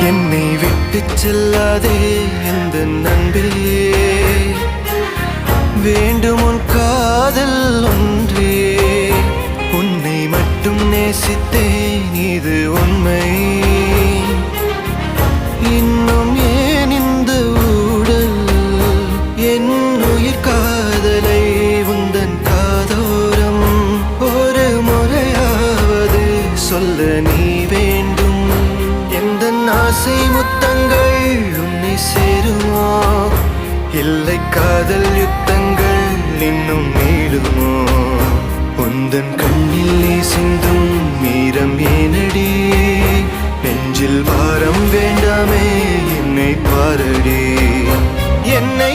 என்னை விட்டு செல்லாதே எந்த நண்பே, வேண்டும் உன் காதல் ஒன்றே. உன்னை மட்டும் நேசித்தேன் இது உண்மை. இன்னும் ஏன் இந்த ஊடல் என் உயிர் காதலை உந்தன் காதோரம் ஒரு முறையாவது சொல்ல நீ வேண்டும். எந்த ஆசை முத்தங்கள் உன்னை சேருமோ, இல்லை காதல் யுத்தங்கள் இன்னும் நீளுமோ. உந்தன் கண்ணில் நீ சிந்தும் மீரம் ஏனடி, நெஞ்சில் பாரம் வேண்டாமே என்னை பாரடி. என்னை